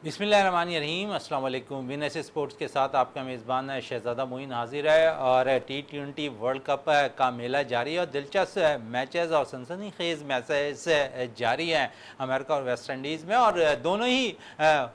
बिस्मिल्लाहिर्रहमानिर्रहीम अस्सलाम वालेकुम। विनएस स्पोर्ट्स के साथ आपका मेज़बान शहज़ादा मोइन हाजिर है और T20 वर्ल्ड कप का मेला जारी है और दिलचस्प मैचेस और सनसनीखेज़ मैचेस जारी हैं अमेरिका और वेस्ट इंडीज़ में। और दोनों ही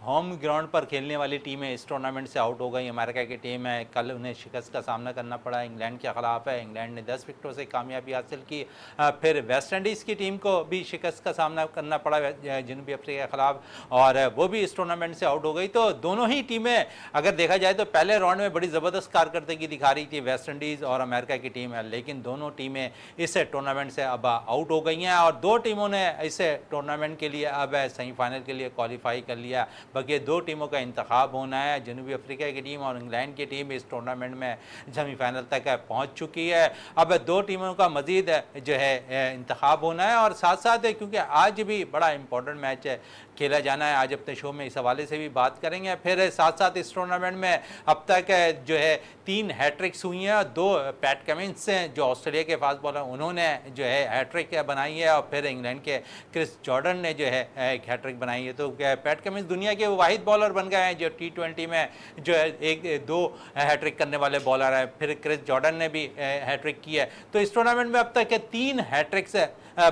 होम ग्राउंड पर खेलने वाली टीमें इस टूर्नामेंट से आउट हो गई। अमेरिका की टीम है, कल उन्हें शिकस्त का सामना करना पड़ा इंग्लैंड के ख़िलाफ़ है। इंग्लैंड ने 10 विकेटों से कामयाबी हासिल की। फिर वेस्ट इंडीज़ की टीम को भी शिकस्त का सामना करना पड़ा जनूबी अफ्रीका के ख़िलाफ़ और वो भी इस टूर्नामेंट से आउट हो गई। तो दोनों ही टीमें अगर देखा जाए तो पहले राउंड में बड़ी ज़बरदस्त कारकर्दगी दिखा रही थी वेस्ट इंडीज़ और अमेरिका की टीम है, लेकिन दोनों टीमें इस टूर्नामेंट से अब आउट हो गई हैं और दो टीमों ने इस टूर्नामेंट के लिए अब सेमीफाइनल के लिए क्वालिफाई कर लिया। बाकी दो टीमों का इंतखाब होना है। जनूबी अफ्रीका की टीम और इंग्लैंड की टीम इस टूर्नामेंट में सेमीफाइनल तक पहुँच चुकी है। अब दो टीमों का मज़ीद जो है इंतखाब होना है और साथ साथ क्योंकि आज भी बड़ा इंपॉर्टेंट मैच है खेला जाना है, आज अपने शो में इस हवाले से भी बात करेंगे। फिर साथ साथ इस टूर्नामेंट में अब तक जो है 3 हैट्रिक्स हुई हैं। 2 पैट कमिंस हैं जो ऑस्ट्रेलिया के फास्ट बॉलर, उन्होंने जो है हैट्रिक बनाई है और फिर इंग्लैंड के क्रिस जॉर्डन ने जो है एक हैट्रिक बनाई है। तो पैट कमिंस दुनिया के वाहिद बॉलर बन गए हैं जो T20 में जो है 1-2 हैट्रिक करने वाले बॉलर हैं। फिर क्रिस जॉर्डन ने भी हैट्रिक की है। तो इस टूर्नामेंट में अब तक 3 हैट्रिक्स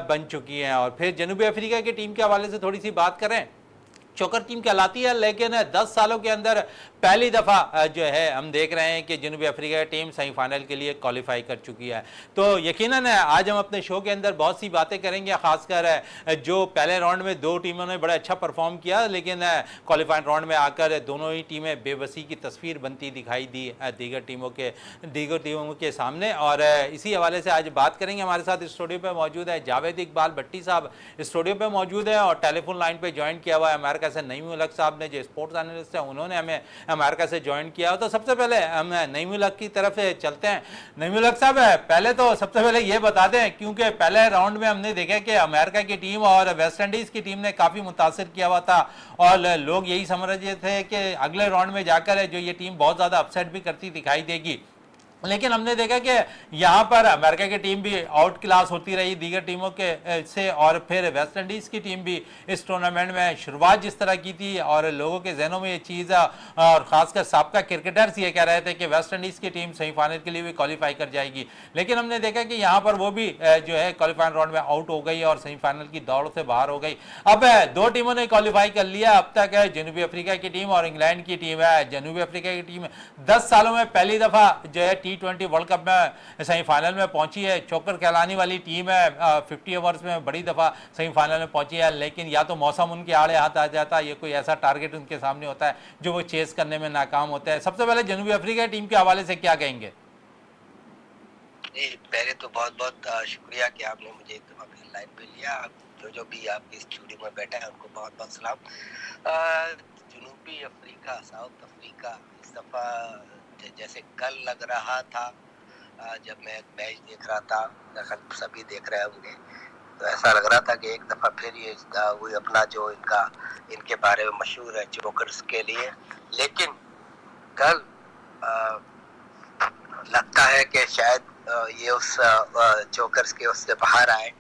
बन चुकी हैं। और फिर जनूबी अफ्रीका की टीम के हवाले से थोड़ी सी बात करें, चोकर टीम कहलाती है, लेकिन 10 सालों के अंदर पहली दफ़ा जो है हम देख रहे हैं कि जनूबी अफ्रीका की टीम सेमीफाइनल के लिए क्वालिफाई कर चुकी है। तो यकीनन आज हम अपने शो के अंदर बहुत सी बातें करेंगे, खासकर जो पहले राउंड में दो टीमों ने बड़ा अच्छा परफॉर्म किया, लेकिन क्वालिफाइंग राउंड में आकर दोनों ही टीमें बेबसी की तस्वीर बनती दिखाई दी दीगर टीमों के सामने। और इसी हवाले से आज बात करेंगे। हमारे साथ स्टूडियो पर मौजूद है जावेद इकबाल भट्टी साहब, स्टूडियो पर मौजूद है, और टेलीफोन लाइन पर ज्वाइन किया हुआ है अमेरिका से नईम उल हक साहब ने, जो स्पोर्ट्स एनालिस्ट है, उन्होंने हमें अमेरिका से ज्वाइन किया। तो सबसे पहले हम नईम उल हक की तरफ चलते हैं। नईम उल हक साहब, पहले तो सबसे पहले ये बता दें, क्योंकि पहले राउंड में हमने देखा कि अमेरिका की टीम और वेस्ट इंडीज की टीम ने काफी मुतासिर किया हुआ था और लोग यही समझ रहे थे कि अगले राउंड में जाकर जो ये टीम बहुत ज्यादा अपसेट भी करती दिखाई देगी, लेकिन हमने देखा कि यहाँ पर अमेरिका की टीम भी आउट क्लास होती रही दीगर टीमों के से। और फिर वेस्ट इंडीज़ की टीम भी इस टूर्नामेंट में शुरुआत जिस तरह की थी और लोगों के जहनों में ये चीज़, और ख़ासकर साबका क्रिकेटर्स ये कह रहे थे कि वेस्ट इंडीज़ की टीम सेमीफाइनल के लिए भी क्वालिफाई कर जाएगी, लेकिन हमने देखा कि यहाँ पर वो भी जो है क्वालिफाइंग राउंड में आउट हो गई और सेमीफाइनल की दौड़ से बाहर हो गई। अब दो टीमों ने क्वालिफाई कर लिया अब तक, जनूबी अफ्रीका की टीम और इंग्लैंड की टीम है। जनूबी अफ्रीका की टीम 10 सालों में पहली दफ़ा जो है T20 वर्ल्ड कप में सेमीफाइनल में पहुंची है। चोकर कहलाने वाली टीम है, 50 ओवर्स में बड़ी दफ़ा सेमीफाइनल में पहुंची है, लेकिन या तो मौसम उनके आड़े हाथ आ जाता है, ये कोई ऐसा टारगेट उनके सामने होता है जो वो चेस करने में नाकाम होता है। सबसे पहले जनूबी अफ्रीका टीम के हवाले से क्या कहेंगे? पहले तो बहुत बहुत शुक्रिया कि आपने मुझे एक दफ़ा फिर लाइन पे लिया। जो भी आपके स्टूडियो में बैठा है उनको बहुत बहुत सलाम। जनूबी अफ्रीका, साउथ अफ्रीका इस दफ़ा जैसे कल लग रहा था जब मैं मैच देख रहा था, सभी देख रहे होंगे, तो ऐसा लग रहा था कि एक दफ़ा फिर ये वही अपना जो इनके बारे में मशहूर है जोकर्स के लिए। लेकिन कल लगता है कि शायद ये उस जोकर्स के उससे बाहर आए।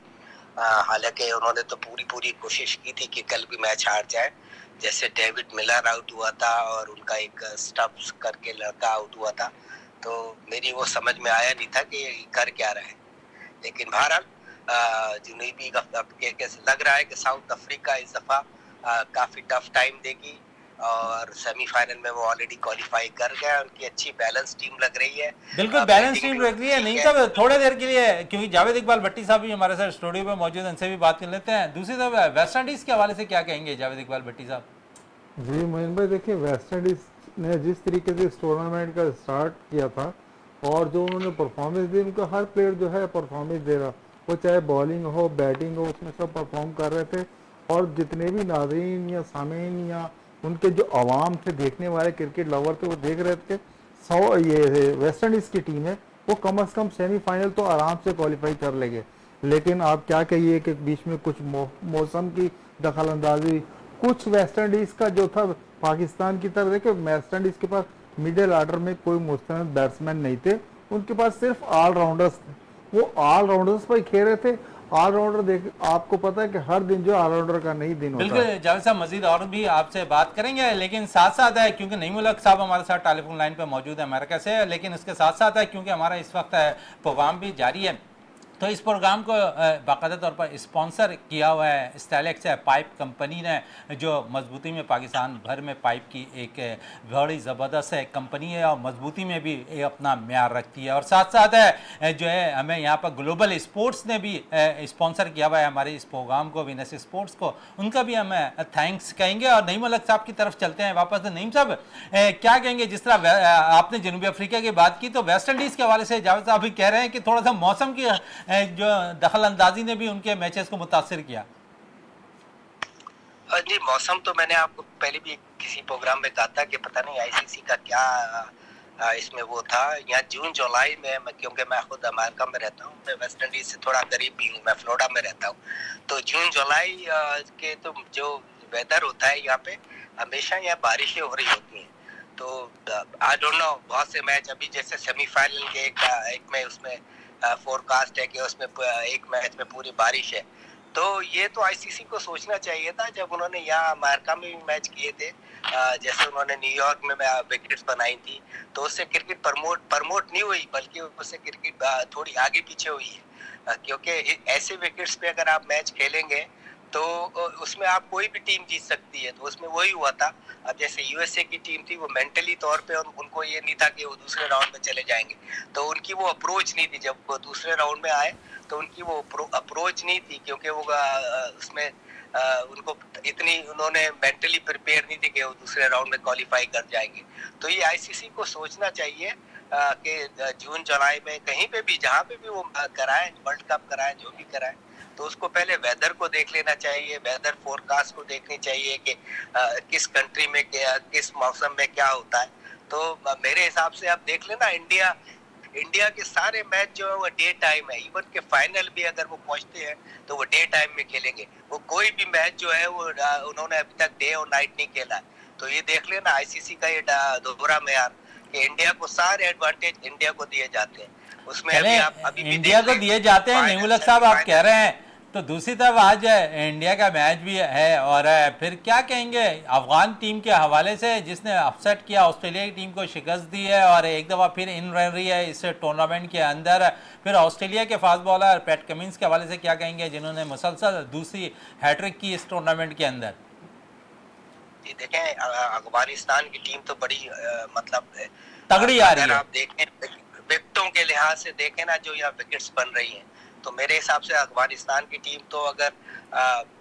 हालांकि उन्होंने तो पूरी कोशिश की थी कि कल भी मैच हार जाए। जैसे डेविड मिलर आउट हुआ था और उनका एक स्टब्स करके लड़का आउट हुआ था, तो मेरी वो समझ में आया नहीं था कि ये कर क्या रहे हैं। लेकिन बहरहाल जनूबी अफ्रीका लग रहा है कि साउथ अफ्रीका इस दफ़ा काफ़ी टफ टाइम देगी और सेमीफाइनल में वो ऑलरेडी क्वालिफाई कर गया। उनकी अच्छी बैलेंस टीम लग रही है, बिल्कुल बैलेंस टीम लग रही है। नहीं तो थोड़े देर के लिए, क्योंकि जावेद इकबाल भट्टी साहब भी हमारे साथ स्टूडियो में मौजूद हैं, उनसे भी बात कर लेते हैं। दूसरी तरफ वेस्ट इंडीज के हवाले से क्या कहेंगे जावेद इकबाल भट्टी साहब? जी मोइन भाई, देखिए वेस्ट इंडीज ने जिस तरीके से इस टूर्नामेंट का स्टार्ट किया था और जो उन्होंने परफॉर्मेंस दी, उनका हर प्लेयर जो है परफॉर्मेंस दे रहा, वो चाहे बॉलिंग हो बैटिंग हो, उसमें सब परफॉर्म कर रहे थे। और जितने भी नाज़रीन या सामीन या उनके जो अवाम थे, देखने वाले क्रिकेट लवर थे, वो देख रहे थे ये वेस्ट इंडीज़ की टीम है वो कम अज़ कम सेमीफाइनल तो आराम से क्वालिफाई कर लेंगे। लेकिन आप क्या कहिए कि बीच में कुछ मौसम की दखल अंदाजी, कुछ वेस्ट इंडीज़ का जो था पाकिस्तान की तरफ, देखिए वेस्ट इंडीज़ के पास मिडिल आर्डर में कोई मुस्तैद बैट्समैन नहीं थे, उनके पास सिर्फ ऑलराउंडर्स थे। वो ऑलराउंडर्स पर खेल रहे थे ऑलराउंडर देख, आपको पता है कि हर दिन जो ऑलराउंडर का नहीं दिन होता है। बिल्कुल जावेद साहब, मजीद और भी आपसे बात करेंगे, लेकिन साथ साथ है क्योंकि नईम उल हक साहब हमारे साथ टेलीफोन लाइन पे मौजूद है अमेरिका से, लेकिन इसके साथ साथ है क्योंकि हमारा इस वक्त प्रोग्राम भी जारी है, तो इस प्रोग्राम को बाकायदा तौर पर स्पॉन्सर किया हुआ है स्टाइलेक्स पाइप कंपनी ने, जो मजबूती में पाकिस्तान भर में पाइप की एक बड़ी ज़बरदस्त कंपनी है और मजबूती में भी ये अपना म्यार रखती है। और साथ साथ है जो है हमें यहाँ पर ग्लोबल स्पोर्ट्स ने भी स्पॉन्सर किया हुआ है हमारे इस प्रोग्राम को, वीनस स्पोर्ट्स को, उनका भी हमें थैंक्स कहेंगे। और नईम उल हक साहब की तरफ चलते हैं वापस। तो नईम साहब क्या कहेंगे, जिस तरह आपने जनूबी अफ्रीका की बात की, तो वेस्ट इंडीज़ के हवाले से जावेद साहब भी कह रहे हैं कि थोड़ा सा मौसम की जो दखल अंदाजी ने भी उनके मैचेस को मुतासिर किया। जी, मौसम तो मैंने आपको पहले भी किसी प्रोग्राम में कहा था कि पता नहीं आईसीसी का क्या इसमें वो था। यहाँ जून जुलाई में क्योंकि मैं खुद अमेरिका में रहता हूँ, मैं वेस्ट इंडीज से थोड़ा करीब भी हूँ, मैं फ्लोरिडा में रहता हूँ, तो जून जुलाई के तो जो वेदर होता है यहाँ पे हमेशा यहाँ बारिशें हो रही होती हैं। तो आई डोंट नो, बहुत से मैच अभी जैसे सेमीफाइनल के एक में उसमें फोरकास्ट है कि उसमें एक मैच में पूरी बारिश है। तो ये तो आईसीसी को सोचना चाहिए था जब उन्होंने यहाँ अमेरिका में भी मैच किए थे, जैसे उन्होंने न्यूयॉर्क में विकेट्स बनाई थी, तो उससे क्रिकेट प्रमोट नहीं हुई, बल्कि उससे क्रिकेट थोड़ी आगे पीछे हुई है, क्योंकि ऐसे विकेट्स पे अगर आप मैच खेलेंगे तो उसमें आप कोई भी टीम जीत सकती है। तो उसमें वही हुआ था। अब जैसे यूएसए की टीम थी, वो मेंटली तौर पे उनको ये नहीं था कि वो दूसरे राउंड में चले जाएंगे, तो उनकी वो अप्रोच नहीं थी। जब वो दूसरे राउंड में आए तो उनकी वो अप्रोच नहीं थी, क्योंकि वो उसमें उनको इतनी उन्होंने मेंटली प्रिपेयर नहीं थी कि वो दूसरे राउंड में क्वालिफाई कर जाएंगे। तो ये आईसीसी को सोचना चाहिए कि जून जुलाई में कहीं पे भी, जहाँ पे भी वो कराएं, वर्ल्ड कप कराएं, जो भी कराएं, तो उसको पहले वेदर को देख लेना चाहिए, वेदर फोरकास्ट को देखनी चाहिए कि किस कंट्री में किस मौसम में क्या होता है। तो मेरे हिसाब से आप देख लेना, इंडिया के सारे मैच जो है वो डे टाइम है। इवन के फाइनल भी अगर वो पहुंचते हैं तो वो डे टाइम में खेलेंगे। वो कोई भी मैच जो है वो उन्होंने अभी तक डे और नाइट नहीं खेला है। तो ये देख लेना आईसीसी का ये दोहरा मेयार कि इंडिया को सारे एडवांटेज इंडिया को दिए जाते हैं। उसमें अभी इंडिया को दिए जाते हैं नईम उल हक साहब, आप कह रहे हैं, तो दूसरी तरफ आज इंडिया का मैच भी है। और फिर क्या कहेंगे अफगान टीम के हवाले से, जिसने अपसेट किया, ऑस्ट्रेलिया की टीम को शिकस्त दी है और एक दफ़ा फिर इन रह रही है इस टूर्नामेंट के अंदर। फिर ऑस्ट्रेलिया के फास्ट बॉलर पैट कमिंस के हवाले से क्या कहेंगे, जिन्होंने मुसलसल दूसरी हैट्रिक की इस टूर्नामेंट के अंदर? देखें, अफगानिस्तान की टीम तो बड़ी मतलब तगड़ी आ रही है। आप देखें विकेटों के लिहाज से देखें ना, जो यहाँ विकेट्स बन रही हैं, तो मेरे हिसाब से अफगानिस्तान की टीम तो अगर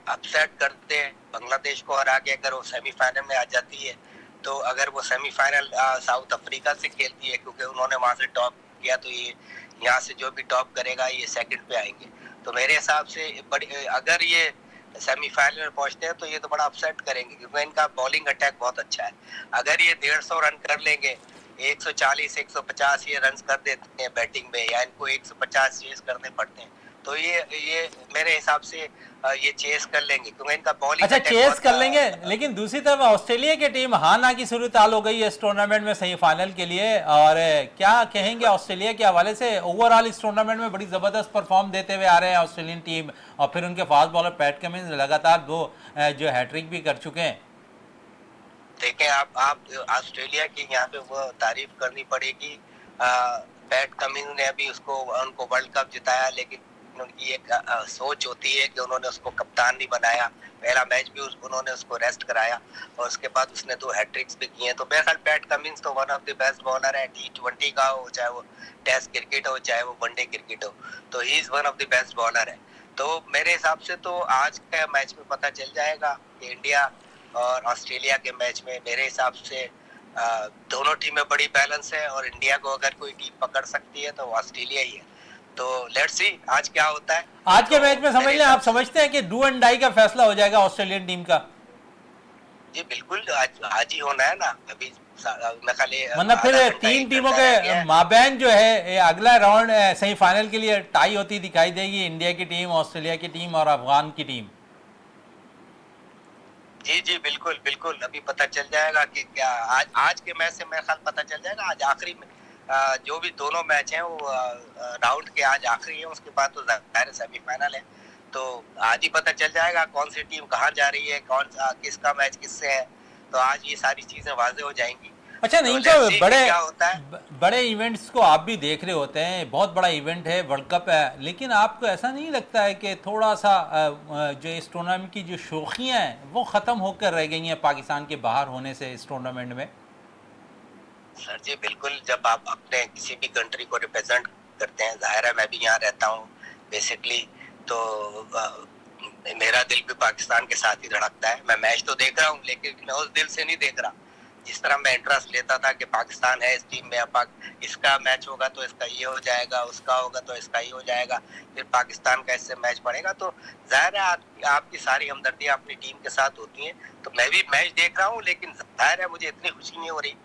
अपसेट करते हैं, बांग्लादेश को हरा के अगर वो सेमीफाइनल में आ जाती है, तो अगर वो सेमीफाइनल साउथ अफ्रीका से खेलती है, क्योंकि उन्होंने वहां से टॉप किया, तो ये यहाँ से जो भी टॉप करेगा ये सेकंड पे आएंगे। तो मेरे हिसाब से अगर ये सेमीफाइनल में पहुंचते हैं तो ये तो बड़ा अपसेट करेंगे, क्योंकि इनका बॉलिंग अटैक बहुत अच्छा है। अगर ये 150 रन कर लेंगे, 140 150 ये रन कर देते हैं बैटिंग में, या इनको 150 चेस करने पड़ते हैं, तो ये मेरे हिसाब से ये चेस कर लेंगे, क्योंकि इनका बॉलिंग अच्छा चेस कर लेंगे। लेकिन दूसरी तरफ ऑस्ट्रेलिया की टीम हाँ ना की सूरत हाल हो गई है इस टूर्नामेंट में सेमीफाइनल के लिए। और क्या कहेंगे ऑस्ट्रेलिया के हवाले से? ओवरऑल इस टूर्नामेंट में बड़ी ज़बरदस्त परफॉर्म देते हुए आ रहे हैं ऑस्ट्रेलियन टीम, और फिर उनके फास्ट बॉलर पैट कमिंस लगातार 2 जो हैट्रिक भी कर चुके हैं। देखें, आप ऑस्ट्रेलिया की यहाँ पे वो तारीफ करनी पड़ेगी। पैट कमिंस ने अभी उनको वर्ल्ड कप जिताया, लेकिन उनकी एक सोच होती है कि उन्होंने उसको कप्तान नहीं बनाया। पहला मैच भी उन्होंने उसको रेस्ट कराया, और उसके बाद उसने 2 हैट्रिक्स भी किए हैं। तो बहरहाल पैट कमिंस तो one of the best bowler है, T20 का हो, चाहे वो टेस्ट क्रिकेट हो, चाहे वो वनडे क्रिकेट हो, तो he is one of the best bowler है। तो मेरे हिसाब से तो आज के मैच में पता चल जाएगा कि इंडिया और ऑस्ट्रेलिया के मैच में मेरे हिसाब से दोनों टीमें बड़ी बैलेंस है, और इंडिया को अगर कोई टीम पकड़ सकती है तो ऑस्ट्रेलिया ही है। तो लेट्स सी आज क्या होता है। आज के मैच में समझ लें, आप समझते हैं कि डू एंड डाई का फैसला हो जाएगा ऑस्ट्रेलियन टीम का? जी बिल्कुल, आज ही होना है ना। अभी मतलब फिर 3 टीमों के माबैन जो है अगला राउंड सेमीफाइनल के लिए टाई होती दिखाई देगी, इंडिया की टीम, ऑस्ट्रेलिया की टीम और अफगान की टीम। जी बिल्कुल बिल्कुल, अभी पता चल जाएगा कि क्या आज के मैच से मेरे ख्याल पता चल जाएगा। आज जो भी दोनों मैच हैं वो राउंड के आज आखिरी है, उसके बाद तो जाहिर सेमीफाइनल है, तो आज ही पता चल जाएगा कौन सी टीम कहाँ जा रही है, किसका मैच किससे है, तो आज ये सारी चीजें वाजे हो जाएंगी। अच्छा तो नहीं let's तो see बड़े क्या होता है। बड़े इवेंट्स को आप भी देख रहे होते हैं, बहुत बड़ा इवेंट है, वर्ल्ड कप है, लेकिन आपको ऐसा नहीं लगता है कि थोड़ा सा जो इस टूर्नामेंट की जो शौकियाँ हैं वो ख़त्म होकर रह गई हैं पाकिस्तान के बाहर होने से इस टूर्नामेंट में? सर जी बिल्कुल, जब आप अपने किसी भी कंट्री को रिप्रेजेंट करते हैं, जाहिर है मैं भी यहाँ रहता हूँ बेसिकली, तो मेरा दिल भी पाकिस्तान के साथ ही धड़कता है। मैं मैच तो देख रहा हूँ लेकिन मैं उस दिल से नहीं देख रहा जिस तरह मैं इंटरेस्ट लेता था कि पाकिस्तान है इस टीम में, अब इसका मैच होगा तो इसका ये हो जाएगा, उसका होगा तो इसका ये हो जाएगा, फिर पाकिस्तान का इससे मैच पड़ेगा, तो जाहिर है आपकी सारी हमदर्दियाँ अपनी टीम के साथ होती हैं। तो मैं भी मैच देख रहा हूँ लेकिन जाहिर है मुझे इतनी खुशी नहीं हो रही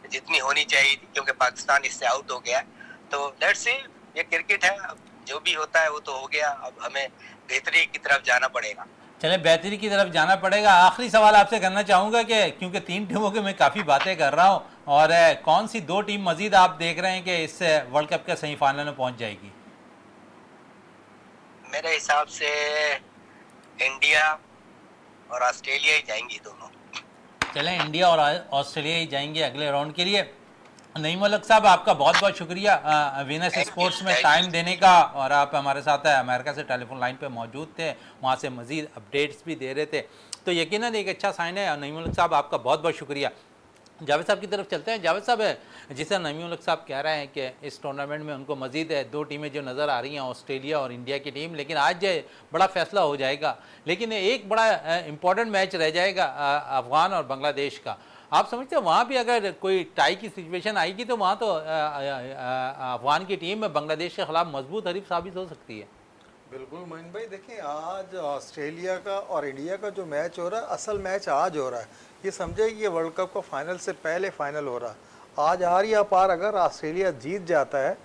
जितनी होनी चाहिए थी, क्योंकि पाकिस्तान इससे आउट हो गया है। तो लेट्स सी, ये क्रिकेट है, अब जो भी होता है वो तो हो गया, अब हमें बेहतरी की तरफ जाना पड़ेगा। चले बेहतरी की तरफ जाना पड़ेगा। आखिरी सवाल आपसे करना चाहूँगा कि क्योंकि 3 टीमों के मैं काफ़ी बातें कर रहा हूँ, और कौन सी 2 टीम मजीद आप देख रहे हैं कि इस वर्ल्ड कप के सेमीफाइनल में पहुँच जाएगी? मेरे हिसाब से इंडिया और ऑस्ट्रेलिया ही जाएंगी दोनों। चलें, इंडिया और ऑस्ट्रेलिया ही जाएंगे अगले राउंड के लिए। नईम उल हक साहब, आपका बहुत बहुत शुक्रिया वीनस स्पोर्ट्स में टाइम देने का, और आप हमारे साथ अमेरिका से टेलीफोन लाइन पे मौजूद थे, वहाँ से मज़ीद अपडेट्स भी दे रहे थे, तो यकीनन एक अच्छा साइन है। नईम उल हक साहब, आपका बहुत बहुत शुक्रिया। जावेद साहब की तरफ चलते हैं। जावेद साहब, जिसे नईम उल हक साहब कह रहे हैं कि इस टूर्नामेंट में उनको मज़ीद 2 टीमें जो नज़र आ रही हैं, ऑस्ट्रेलिया और इंडिया की टीम, लेकिन आज बड़ा फैसला हो जाएगा, लेकिन एक बड़ा इम्पॉर्टेंट मैच रह जाएगा अफ़गान और बांग्लादेश का। आप समझते हैं वहाँ भी अगर कोई टाई की सिचुएशन आएगी तो वहाँ तो अफ़गान की टीम बांग्लादेश के खिलाफ मजबूत हरीफ साबित हो सकती है? बिल्कुल मोइन भाई, देखिए आज ऑस्ट्रेलिया का और इंडिया का जो मैच हो रहा है, असल मैच आज हो रहा है। ये समझे कि ये वर्ल्ड कप का फाइनल से पहले फाइनल हो रहा है। आज हार या पार अगर ऑस्ट्रेलिया जीत जाता है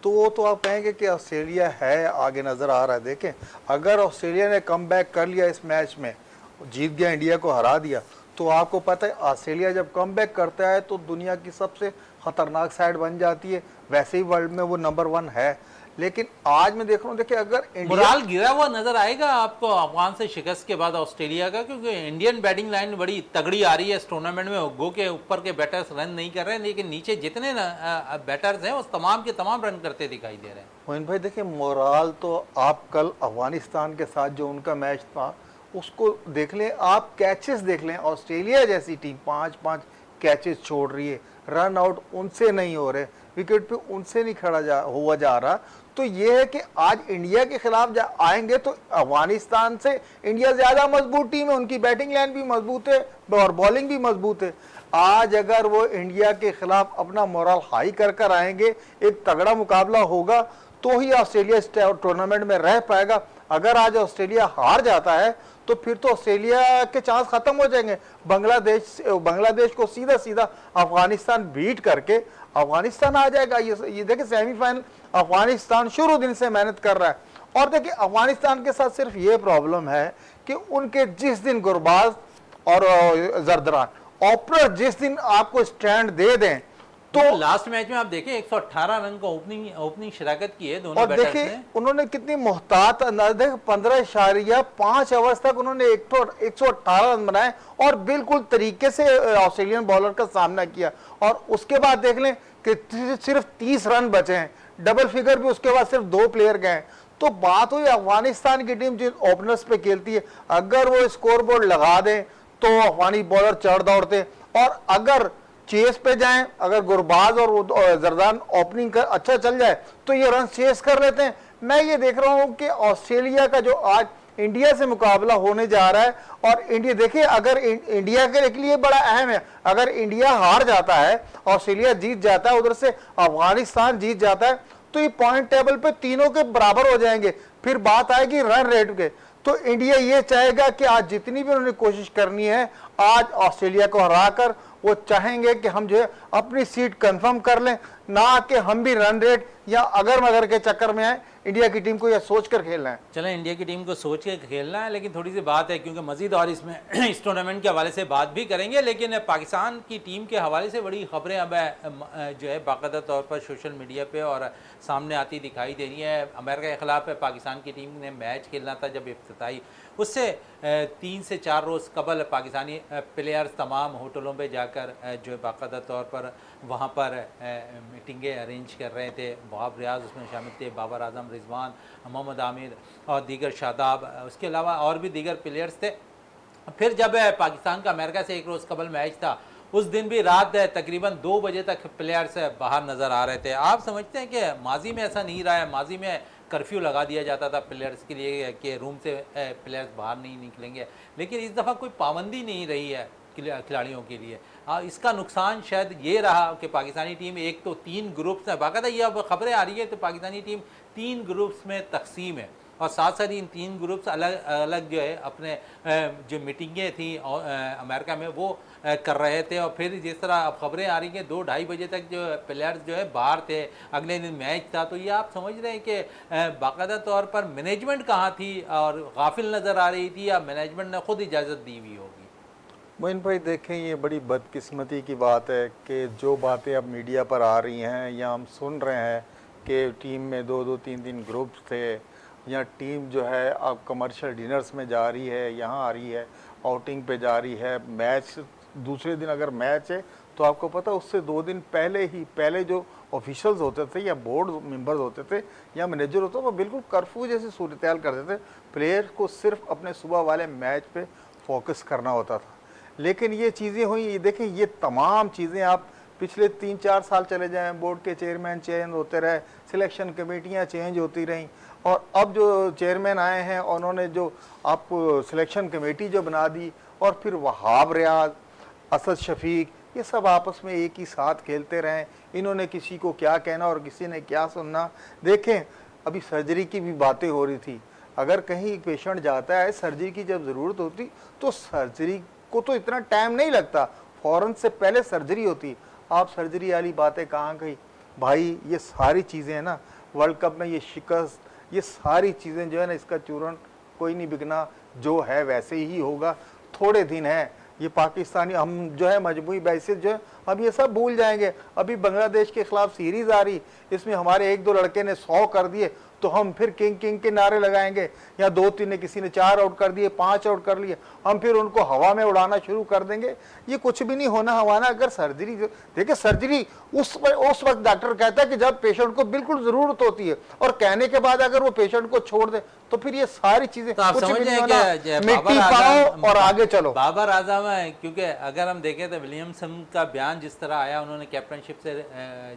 तो आप कहेंगे कि ऑस्ट्रेलिया है आगे नज़र आ रहा है। देखें, अगर ऑस्ट्रेलिया ने कम बैक कर लिया इस मैच में, जीत गया, इंडिया को हरा दिया, तो आपको पता है ऑस्ट्रेलिया जब कम बैक करता है तो दुनिया की सबसे ख़तरनाक साइड बन जाती है। वैसे ही वर्ल्ड में वो नंबर 1 है, लेकिन आज मैं देख रहा हूँ, देखिए अगर मोराल गिरा हुआ नजर आएगा आपको अफगान से शिकस्त के बाद ऑस्ट्रेलिया का, क्योंकि इंडियन बैटिंग लाइन बड़ी तगड़ी आ रही है इस टूर्नामेंट में। गो के ऊपर के बैटर्स रन नहीं कर रहे हैं, लेकिन नीचे जितने बैटर्स हैं वो तमाम के तमाम रन करते दिखाई दे रहे हैं। मोइन भाई देखिए, मोराल तो आप कल अफगानिस्तान के साथ जो उनका मैच था उसको देख लें, आप कैचेस देख लें, ऑस्ट्रेलिया जैसी टीम 5-5 कैचेस छोड़ रही है, रन आउट उनसे नहीं हो रहे, विकेट पे उनसे नहीं खड़ा हुआ जा रहा। तो ये है कि आज इंडिया के खिलाफ आएंगे तो अफगानिस्तान से इंडिया ज़्यादा मजबूत टीम है, उनकी बैटिंग लाइन भी मजबूत है और बॉलिंग भी मजबूत है। आज अगर वो इंडिया के खिलाफ अपना मोरल हाई कर आएंगे, एक तगड़ा मुकाबला होगा, तो ही ऑस्ट्रेलिया इस टूर्नामेंट में रह पाएगा। अगर आज ऑस्ट्रेलिया हार जाता है तो फिर तो ऑस्ट्रेलिया के चांस खत्म हो जाएंगे। बांग्लादेश को सीधा सीधा अफगानिस्तान बीट करके अफगानिस्तान आ जाएगा। ये देखिए सेमीफाइनल अफगानिस्तान शुरू दिन से मेहनत कर रहा है। और देखिए अफगानिस्तान के साथ सिर्फ ये प्रॉब्लम है कि उनके जिस दिन गुरबाज और जरदरान ओपनर जिस दिन आपको स्टैंड दे दें, तो लास्ट मैच में आप देखें 118 रन का ओपनिंग शिराकत की है दोनों और बैटर्स देखिए ने। उन्होंने कितनी मोहतात अंदाज, देख 15.5 ओवर्स तक उन्होंने 118 रन बनाए और बिल्कुल तरीके से ऑस्ट्रेलियन बॉलर का सामना किया। और उसके बाद देख लें कि सिर्फ 30 रन बचे हैं, डबल फिगर भी उसके बाद सिर्फ 2 प्लेयर गए। तो बात हुई अफगानिस्तान की टीम जो ओपनर्स पे खेलती है, अगर वो स्कोर बोर्ड लगा दें तो अफगानी बॉलर चढ़ दौड़ते, और अगर चेस पे जाएं, अगर गुरबाज और जरदान ओपनिंग कर अच्छा चल जाए तो ये रन चेस कर लेते हैं। मैं ये देख रहा हूं कि ऑस्ट्रेलिया का जो आज इंडिया से मुकाबला होने जा रहा है, और इंडिया देखिए अगर इंडिया के लिए बड़ा अहम है, अगर इंडिया हार जाता है, ऑस्ट्रेलिया जीत जाता है, उधर से अफगानिस्तान जीत जाता है, तो ये पॉइंट टेबल पे तीनों के बराबर हो जाएंगे। फिर बात आएगी रन रेट के, तो इंडिया ये चाहेगा कि आज जितनी भी उन्होंने कोशिश करनी है, आज ऑस्ट्रेलिया को हराकर वो चाहेंगे कि हम जो है अपनी सीट कंफर्म कर लें, ना कि हम भी रन रेट या अगर मगर के चक्कर में है, इंडिया की टीम को यह सोच कर खेलना है? चलें, इंडिया की टीम को सोच के खेलना है, लेकिन थोड़ी सी बात है क्योंकि मजीद और इसमें इस टूर्नामेंट के हवाले से बात भी करेंगे, लेकिन पाकिस्तान की टीम के हवाले से बड़ी खबरें अब जो है बाकायदा तौर पर सोशल मीडिया पे और सामने आती दिखाई दे रही हैं। अमेरिका के ख़िलाफ़ पाकिस्तान की टीम ने मैच खेलना था जब इफ्तिताई, उससे 3 से 4 रोज़ कबल पाकिस्तानी प्लेयर्स तमाम होटलों पे जाकर जो है बाकायदा तौर पर वहाँ पर मीटिंगें अरेंज कर रहे थे। वहाब रियाज उसमें शामिल थे, बाबर आजम, रिजवान, मोहम्मद आमिर और दीगर शादाब, उसके अलावा और भी दीगर प्लेयर्स थे। फिर जब पाकिस्तान का अमेरिका से 1 रोज़ कबल मैच था, उस दिन भी रात तकरीबन 2 बजे तक प्लेयर्स बाहर नज़र आ रहे थे। आप समझते हैं कि माजी में ऐसा नहीं रहा है? माजी में कर्फ्यू लगा दिया जाता था प्लेयर्स के लिए कि रूम से प्लेयर्स बाहर नहीं निकलेंगे, लेकिन इस दफ़ा कोई पाबंदी नहीं रही है खिलाड़ियों के लिए। इसका नुकसान शायद ये रहा कि पाकिस्तानी टीम एक तो 3 ग्रुप्स में, बाकायदा ये अब खबरें आ रही है तो पाकिस्तानी टीम 3 ग्रुप्स में तकसीम है और साथ साथ इन 3 ग्रुप्स अलग अलग जो है अपने जो मीटिंगें थी अमेरिका में वो कर रहे थे। और फिर जिस तरह अब खबरें आ रही हैं 2-2:30 बजे तक जो प्लेयर्स जो है बाहर थे, अगले दिन मैच था, तो ये आप समझ रहे हैं कि बाकायदा तौर पर मैनेजमेंट कहाँ थी और गाफिल नज़र आ रही थी या मैनेजमेंट ने खुद इजाज़त दी हुई होगी? मोइन भाई देखें, ये बड़ी बदकिस्मती की बात है कि जो बातें अब मीडिया पर आ रही हैं या हम सुन रहे हैं कि टीम में 2-2, 3-3 ग्रुप्स थे, या टीम जो है अब कमर्शियल डिनर्स में जा रही है, यहाँ आ रही है, आउटिंग पे जा रही है, मैच दूसरे दिन अगर मैच है तो आपको पता उससे 2 दिन पहले जो ऑफिशियल्स होते थे या बोर्ड मेंबर्स होते थे या मैनेजर होते थे, वो बिल्कुल कर्फ्यू जैसी सूरत करते थे। प्लेयर को सिर्फ अपने सुबह वाले मैच पे फोकस करना होता था। लेकिन ये चीज़ें हुई, देखें ये तमाम चीज़ें आप पिछले 3-4 साल चले जाएं, बोर्ड के चेयरमैन चेंज होते रहे, सिलेक्शन कमेटियां चेंज होती रहीं, और अब जो चेयरमैन आए हैं उन्होंने जो आपको सिलेक्शन कमेटी जो बना दी, और फिर वहाब रियाज, असद शफीक, ये सब आपस में एक ही साथ खेलते रहें। इन्होंने किसी को क्या कहना और किसी ने क्या सुनना। देखें अभी सर्जरी की भी बातें हो रही थी, अगर कहीं पेशेंट जाता है सर्जरी की जब ज़रूरत होती तो सर्जरी को तो इतना टाइम नहीं लगता, फ़ौरन से पहले सर्जरी होती। आप सर्जरी वाली बातें कहाँ गई भाई? ये सारी चीज़ें हैं ना, वर्ल्ड कप में ये शिकस्त, ये सारी चीज़ें जो है ना, इसका चूरन कोई नहीं बिकना, जो है वैसे ही होगा। थोड़े दिन है, ये पाकिस्तानी हम जो है मजबूरी बैसिस जो है हम ये सब भूल जाएंगे। अभी बांग्लादेश के खिलाफ सीरीज़ आ रही, इसमें हमारे 1-2 लड़के ने 100 कर दिए तो हम फिर किंग किंग के नारे लगाएंगे, या 2-3 ने किसी ने 4 आउट कर दिए, 5 आउट कर लिए, हम फिर उनको हवा में उड़ाना शुरू कर देंगे। ये कुछ भी नहीं होना हमारा। अगर सर्जरी, देखिए सर्जरी उस वक्त डॉक्टर कहता है कि जब पेशेंट को बिल्कुल ज़रूरत होती है, और कहने के बाद अगर वो पेशेंट को छोड़ दे तो फिर ये सारी चीज़ें तो आप कुछ समझ भी नहीं रहे होना। हैं कि मिट्टी पाओ और आगे चलो। बाबर आजम है, क्योंकि अगर हम देखें तो विलियमसन का बयान जिस तरह आया, उन्होंने कैप्टनशिप से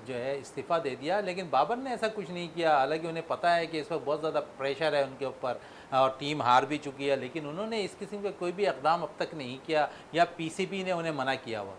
जो है इस्तीफ़ा दे दिया, लेकिन बाबर ने ऐसा कुछ नहीं किया। हालांकि उन्हें पता है कि इस वक्त बहुत ज़्यादा प्रेशर है उनके ऊपर और टीम हार भी चुकी है, लेकिन उन्होंने इस किस्म का कोई भी इक़दाम अब तक नहीं किया, या पीसीबी ने उन्हें मना किया हुआ।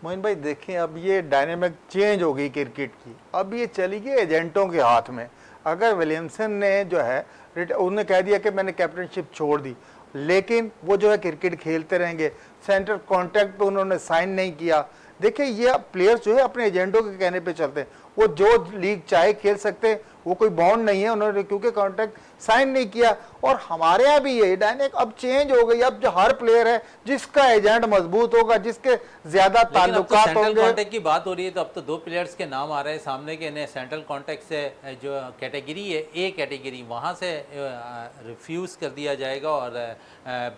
मोइन भाई देखें, अब ये डायनेमिक चेंज हो गई क्रिकेट की, अब ये चली गई एजेंटों के हाथ में। अगर विलियमसन ने जो है उन्होंने कह दिया कि मैंने कैप्टनशिप छोड़ दी, लेकिन वो जो है क्रिकेट खेलते रहेंगे, सेंट्रल कॉन्ट्रैक्ट पे उन्होंने साइन नहीं किया। देखिए ये प्लेयर्स जो है अपने एजेंटों के कहने पे चलते हैं, वो जो लीग चाहे खेल सकते हैं, वो कोई बॉन्ड नहीं है उन्होंने, क्योंकि कॉन्ट्रैक्ट साइन नहीं किया। और हमारे यहाँ भी ये डायनेमिक अब चेंज हो गई। अब जो हर प्लेयर है जिसका एजेंट मजबूत होगा, जिसके ज्यादा ताल्लुकात होंगे। सेंट्रल कॉन्ट्रैक्ट की बात हो रही है तो अब तो 2 प्लेयर्स के नाम आ रहे हैं सामने के, इन्हें सेंट्रल कॉन्ट्रैक्ट से जो कैटेगरी है, ए कैटेगरी, वहाँ से रिफ्यूज़ कर दिया जाएगा और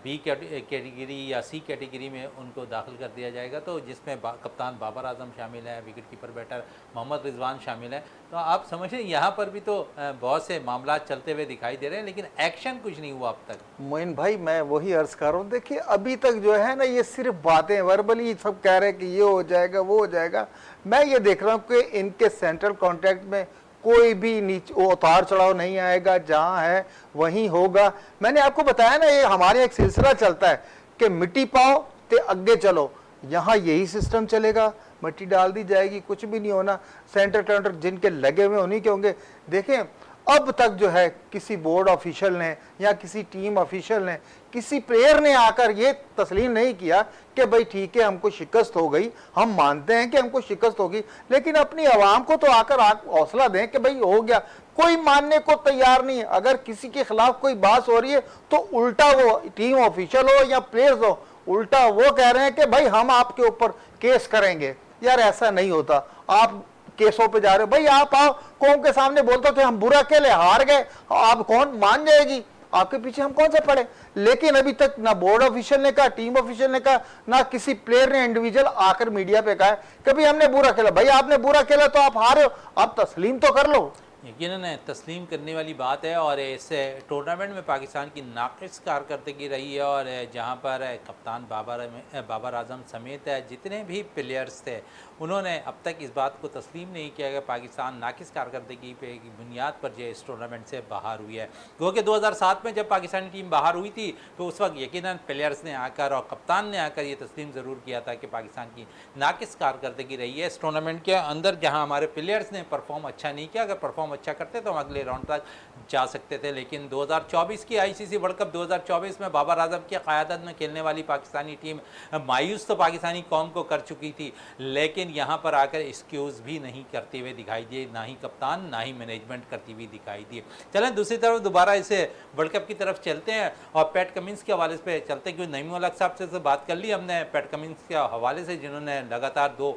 बी कैटेगरी या सी कैटेगरी में उनको दाखिल कर दिया जाएगा, तो जिसमें कप्तान बाबर आजम शामिल है, wicket keeper batter Mohammad Rizwan शामिल है। तो आप समझिए यहाँ पर भी तो बहुत से मामला चलते हुए दिखाई दे रहे हैं, लेकिन एक्शन कुछ नहीं हुआ अब तक। मोइन भाई मैं वही अर्ज कर रहा हूँ, देखिए अभी तक जो है ना, ये सिर्फ बातें, वर्बली सब कह रहे हैं कि ये हो जाएगा वो हो जाएगा। मैं ये देख रहा हूँ कि इनके सेंट्रल कॉन्ट्रैक्ट में कोई भी नीचे उतार चढ़ाव नहीं आएगा, जहाँ है वहीं होगा। मैंने आपको बताया ना, ये हमारे एक सिलसिला चलता है कि मिट्टी पाओ ते आगे चलो, यहाँ यही सिस्टम चलेगा। मिट्टी डाल दी जाएगी, कुछ भी नहीं होना। सेंट्रल कॉन्ट्रैक्ट जिनके लगे हुए उन्हीं के होंगे। देखें अब तक जो है किसी बोर्ड ऑफिशियल ने या किसी टीम ऑफिशियल ने किसी प्लेयर ने आकर ये तस्लीम नहीं किया कि भाई ठीक है हमको शिकस्त हो गई, हम मानते हैं कि हमको शिकस्त होगी, लेकिन अपनी आवाम को तो आकर हौसला दें कि भाई हो गया। कोई मानने को तैयार नहीं है। अगर किसी के खिलाफ कोई बात हो रही है तो उल्टा वो टीम ऑफिशियल हो या प्लेयर्स हो, उल्टा वो कह रहे हैं कि भाई हम आपके ऊपर केस करेंगे। यार ऐसा नहीं होता, आप केसों पे जा रहे हो। भाई आप आओ कौम के सामने बोलते थे हम बुरा खेले हार गए, आप कौन मान जाएगी, आपके पीछे हम कौन से पड़े। लेकिन अभी तक ना बोर्ड ऑफिशियल ने कहा, टीम ऑफिशियल ने कहा, ना किसी प्लेयर ने इंडिविजुअल आकर मीडिया पे कहा कभी हमने बुरा खेला। भाई आपने बुरा खेला तो आप हारे हो, आप तस्लीम तो कर लो। यकीनन तस्लीम करने वाली बात है। और इस टूर्नामेंट में पाकिस्तान की नाक़िस कारकर्दगी रही है, और जहां पर कप्तान बाबर आजम समेत जितने भी प्लेयर्स थे उन्होंने अब तक इस बात को तस्लीम नहीं किया कि पाकिस्तान नाक़िस कारकर्दगी पे की बुनियाद पर जो इस टूर्नामेंट से बाहर हुई है। क्योंकि 2007 में जब पाकिस्तानी टीम बाहर हुई थी तो उस वक्त यकीनन प्लेयर्स ने आकर और कप्तान ने आकर ये तस्लीम ज़रूर किया था कि पाकिस्तान की नाक़िस कारकर्दगी रही है इस टूर्नामेंट के अंदर, जहाँ हमारे प्लेयर्स ने परफॉर्म अच्छा नहीं किया। अगर परफॉर्म अच्छा करते तो हम अगले राउंड तक जा सकते थे। लेकिन 2024 की आईसीसी वर्ल्ड कप 2024 में बाबर आजम की क़यादत में खेलने वाली पाकिस्तानी टीम मायूस तो पाकिस्तानी कौम को कर चुकी थी, लेकिन यहाँ पर आकर एक्सक्यूज़ भी नहीं करते हुए दिखाई दिए, ना ही कप्तान ना ही मैनेजमेंट करती हुई दिखाई दी। चलें दूसरी तरफ दोबारा इसे वर्ल्ड कप की तरफ चलते हैं और पैट कमिंस के हवाले पे चलते हैं, क्योंकि नईम उल-हक साहब से बात कर ली हमने पैट कमिंस के हवाले से, जिन्होंने लगातार 2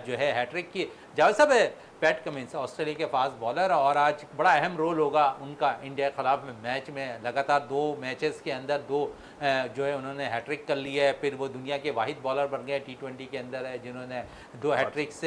जो है हैट्रिक की। जावेद साहब, पैट कमिंस ऑस्ट्रेलिया के फास्ट बॉलर और आज बड़ा अहम रोल होगा उनका इंडिया के खिलाफ में मैच में। लगातार 2 मैचेस के अंदर 2 जो है उन्होंने हैट्रिक कर ली है। फिर वो दुनिया के वाहिद बॉलर बन गए T20 के अंदर है जिन्होंने 2 हैट्रिक्स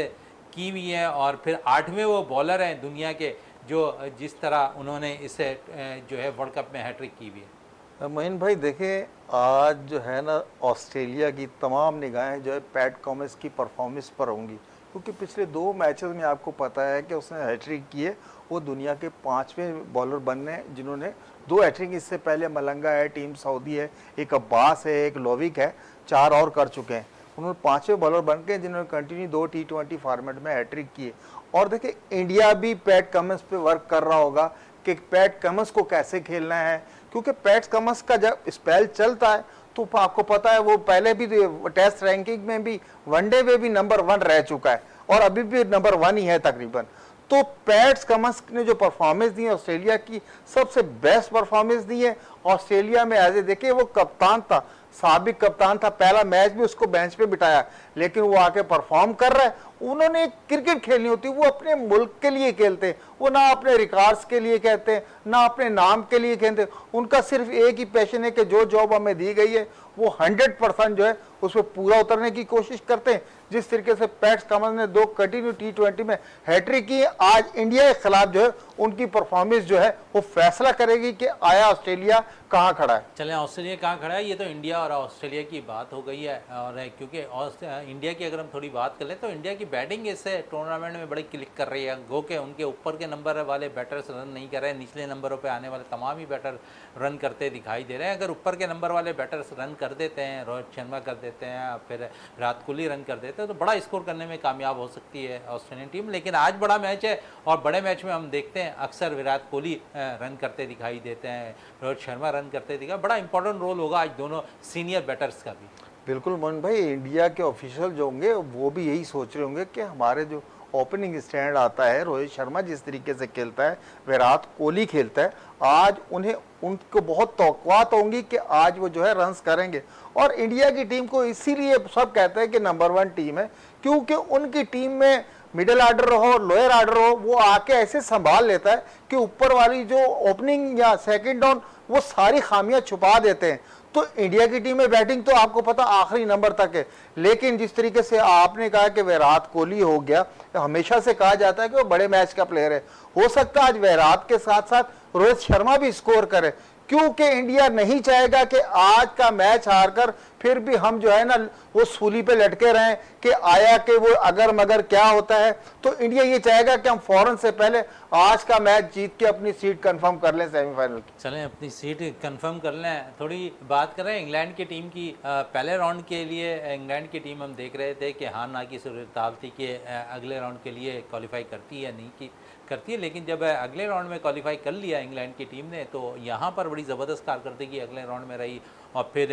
की हुई है, और फिर 8वें वो बॉलर हैं दुनिया के जो जिस तरह उन्होंने इसे जो है वर्ल्ड कप में हैट्रिक की हुई है। मोइन भाई देखें, आज जो है ना ऑस्ट्रेलिया की तमाम निगाहें जो है पैट कमिंस की परफॉर्मेंस पर होंगी, क्योंकि पिछले 2 मैचेस में आपको पता है कि उसने हैट्रिक की है। वो दुनिया के 5वें बॉलर बनने जिन्होंने 2 हैट्रिक, इससे पहले मलंगा है, टीम सऊदी है, एक अब्बास है, एक लोविक है, 4 और कर चुके हैं। उन्होंने 5वें बॉलर बन के जिन्होंने कंटिन्यू 2 T20 फॉर्मेट में हैट्रिक किए। और देखिए इंडिया भी पैट कमिंस पे वर्क कर रहा होगा कि पैट कमिंस को कैसे खेलना है, क्योंकि पैट कमिंस का जब स्पेल चलता है तो आपको पता है वो पहले भी टेस्ट रैंकिंग में भी वनडे में भी नंबर 1 रह चुका है और अभी भी नंबर 1 ही है तकरीबन। तो पैट कमिंस ने जो परफॉर्मेंस दी है ऑस्ट्रेलिया की सबसे बेस्ट परफॉर्मेंस दी है। ऑस्ट्रेलिया में एज ए देखिए वो कप्तान था, साबिक कप्तान था, पहला मैच भी उसको बेंच पे बिठाया, लेकिन वो आके परफॉर्म कर रहा है। उन्होंने क्रिकेट खेलनी होती, वो अपने मुल्क के लिए खेलते, वो ना अपने रिकॉर्ड्स के लिए कहते ना अपने नाम के लिए खेलते। उनका सिर्फ एक ही पैशन है कि जो जॉब हमें दी गई है वो 100% जो है उसमें पूरा उतरने की कोशिश करते हैं। जिस तरीके से पैट कमिंस ने 2 कंटिन्यू T20 में हैट्रिक की, आज इंडिया के खिलाफ जो है उनकी परफॉर्मेंस जो है वो फैसला करेगी कि आया ऑस्ट्रेलिया कहाँ खड़ा है। चलें ऑस्ट्रेलिया कहाँ खड़ा है, ये तो इंडिया और ऑस्ट्रेलिया की बात हो गई है। और क्योंकि इंडिया की अगर हम थोड़ी बात कर लें तो इंडिया की बैटिंग इस टूर्नामेंट में बड़ी क्लिक कर रही है। गो के उनके ऊपर के नंबर वाले बैटर्स रन नहीं कर रहे हैं, निचले नंबरों पे आने वाले तमाम ही बैटर रन करते दिखाई दे रहे हैं। अगर ऊपर के नंबर वाले बैटर्स रन कर देते हैं, रोहित शर्मा कर देते हैं, फिर विराट कोहली रन कर देते हैं, तो बड़ा स्कोर करने में कामयाब हो सकती है ऑस्ट्रेलियन टीम। लेकिन आज बड़ा मैच है और बड़े मैच में हम देखते हैं अक्सर विराट कोहली रन करते दिखाई देते हैं, रोहित शर्मा रन करते दिखाई। बड़ा इंपॉर्टेंट रोल होगा आज दोनों सीनियर बैटर्स का भी। बिल्कुल मोहन भाई, इंडिया के ऑफिशियल जो होंगे वो भी यही सोच रहे होंगे कि हमारे जो ओपनिंग स्टैंड आता है, रोहित शर्मा जिस तरीके से खेलता है, विराट कोहली खेलता है, आज उनको बहुत तवक्कुआत होंगी कि आज वो जो है रन्स करेंगे। और इंडिया की टीम को इसीलिए सब कहते हैं कि नंबर 1 टीम है, क्योंकि उनकी टीम में मिडिल आर्डर हो, लोअर आर्डर हो, वो आके ऐसे संभाल लेता है कि ऊपर वाली जो ओपनिंग या सेकंड डाउन वो सारी खामियां छुपा देते हैं। तो इंडिया की टीम में बैटिंग तो आपको पता आखिरी नंबर तक है, लेकिन जिस तरीके से आपने कहा कि विराट कोहली हो गया, हमेशा से कहा जाता है कि वो बड़े मैच का प्लेयर है, हो सकता है आज विराट के साथ साथ रोहित शर्मा भी स्कोर करे, क्योंकि इंडिया नहीं चाहेगा कि आज का मैच हारकर फिर भी हम जो है ना वो सूली पे लटके रहें कि आया कि वो अगर मगर क्या होता है। तो इंडिया ये चाहेगा कि हम फौरन से पहले आज का मैच जीत के अपनी सीट कंफर्म कर लें सेमीफाइनल की। चलें अपनी सीट कंफर्म कर लें। थोड़ी बात करें इंग्लैंड की टीम की। पहले राउंड के लिए इंग्लैंड की टीम हम देख रहे थे कि हाँ ना की सूरत थी कि अगले राउंड के लिए क्वालिफाई करती है नहीं की करती है, लेकिन जब अगले राउंड में क्वालिफाई कर लिया इंग्लैंड की टीम ने तो यहाँ पर बड़ी ज़बरदस्त कारकर्दगी अगले राउंड में रही और फिर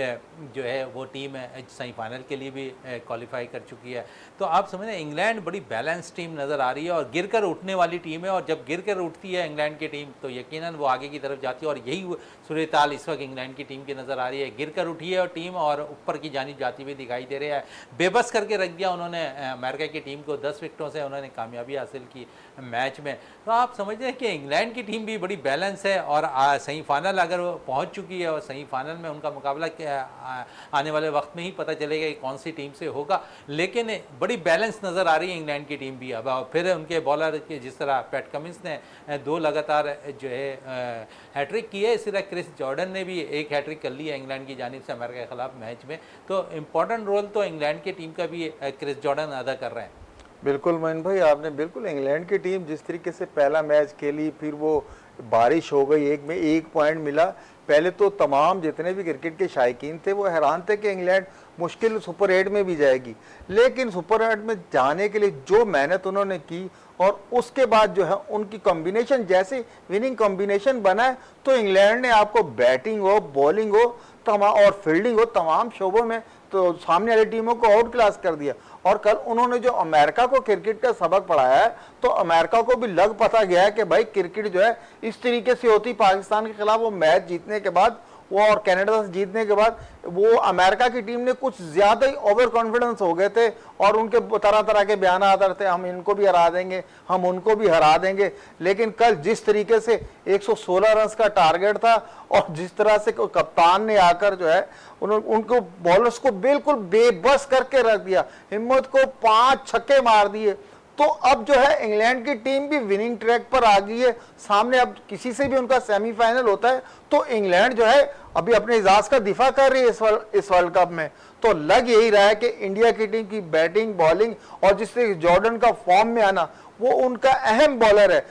जो है वो टीम सेमीफाइनल के लिए भी क्वालिफाई कर चुकी है। तो आप समझ रहे हैं इंग्लैंड बड़ी बैलेंस टीम नज़र आ रही है और गिर कर उठने वाली टीम है, और जब गिर कर उठती है इंग्लैंड की टीम तो यकीनन वो आगे की तरफ जाती है, और यही सूरत हाल इस वक्त इंग्लैंड की टीम की नज़र आ रही है। गिर कर उठी है और टीम और ऊपर की जानिब जाती हुई दिखाई दे रहा है। बेबस करके रख दिया उन्होंने अमेरिका की टीम को, 10 विकेटों से उन्होंने कामयाबी हासिल की मैच में। तो आप समझ रहे हैं कि इंग्लैंड की टीम भी बड़ी बैलेंस है, और सेमीफाइनल अगर वो पहुंच चुकी है और सेमीफाइनल में उनका मुकाबला आने वाले वक्त में ही पता चलेगा कि कौन सी टीम से होगा, लेकिन बड़ी बैलेंस नज़र आ रही है इंग्लैंड की टीम भी। अब फिर उनके बॉलर के जिस तरह पैट कमिंस ने 2 लगातार जो है हैट्रिक की है, इसी तरह क्रिस जॉर्डन ने भी एक हैट्रिक कर ली है इंग्लैंड की जानिब से अमेरिका के खिलाफ मैच में। तो इम्पोर्टेंट रोल तो इंग्लैंड की टीम का भी क्रिस जॉर्डन अदा कर रहे हैं। बिल्कुल मोइन भाई, आपने बिल्कुल, इंग्लैंड की टीम जिस तरीके से पहला मैच खेली, फिर वो बारिश हो गई, एक में 1 पॉइंट मिला। पहले तो तमाम जितने भी क्रिकेट के शायकीन थे वो हैरान थे कि इंग्लैंड मुश्किल सुपर 8 में भी जाएगी, लेकिन सुपर 8 में जाने के लिए जो मेहनत उन्होंने की और उसके बाद जो है उनकी कॉम्बिनेशन, जैसे विनिंग कॉम्बिनेशन बना है, तो इंग्लैंड ने आपको बैटिंग हो, बॉलिंग हो, और फील्डिंग हो, तमाम शोबों में तो सामने वाली टीमों को आउट क्लास कर दिया। और कल उन्होंने जो अमेरिका को क्रिकेट का सबक पढ़ाया है, तो अमेरिका को भी लग पता गया है कि भाई क्रिकेट जो है इस तरीके से होती। पाकिस्तान के खिलाफ वो मैच जीतने के बाद वो और कनाडा से जीतने के बाद वो अमेरिका की टीम ने कुछ ज्यादा ही ओवर कॉन्फिडेंस हो गए थे, और उनके तरह तरह के बयान आते थे, हम इनको भी हरा देंगे, हम उनको भी हरा देंगे। लेकिन कल जिस तरीके से 116 रन का टारगेट था, और जिस तरह से कप्तान ने आकर जो है उनको बॉलर्स को बिल्कुल बेबस करके रख दिया, हिम्मत को 5 छक्के मार दिए, तो अब जो है इंग्लैंड की टीम भी विनिंग ट्रैक पर आ गई है। सामने अब किसी से भी उनका सेमीफाइनल होता है तो इंग्लैंड जो है अभी अपने इजाज का दिफा कर रही है इस वर्ल्ड कप में। तो लग यही रहा है कि इंडिया की टीम की बैटिंग, बॉलिंग और जिससे जॉर्डन का फॉर्म में आना, वो उनका अहम बॉलर है।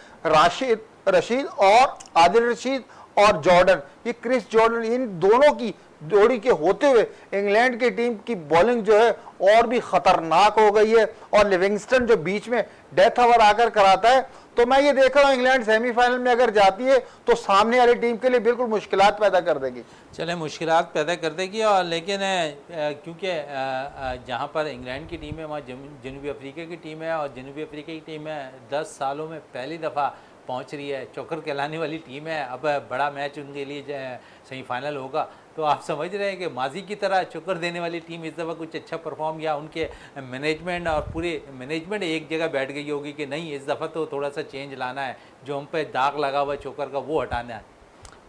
रशीद और आदिल रशीद और जॉर्डन, ये क्रिस जॉर्डन, इन दोनों की जोड़ी के होते हुए इंग्लैंड की टीम की बॉलिंग जो है और भी खतरनाक हो गई है। और लिविंगस्टन जो बीच में डेथ ओवर आकर कराता है, तो मैं ये देख रहा हूँ इंग्लैंड सेमीफाइनल में अगर जाती है तो सामने वाली टीम के लिए बिल्कुल मुश्किलात पैदा कर देगी। चले मुश्किलात पैदा कर देगी, और लेकिन क्योंकि जहाँ पर इंग्लैंड की टीम है वहाँ जनूबी अफ्रीका की टीम है, और जनूबी अफ्रीका की टीम है 10 सालों में पहली दफ़ा पहुंच रही है, चौकर कहलाने वाली टीम है। अब बड़ा मैच उनके लिए सेमीफाइनल होगा, तो आप समझ रहे हैं कि माजी की तरह चौकर देने वाली टीम इस दफ़ा कुछ अच्छा परफॉर्म, या उनके मैनेजमेंट और पूरे मैनेजमेंट एक जगह बैठ गई होगी कि नहीं इस दफ़ा तो थोड़ा सा चेंज लाना है, जो हम पे दाग लगा हुआ चौकर का वो हटाना है।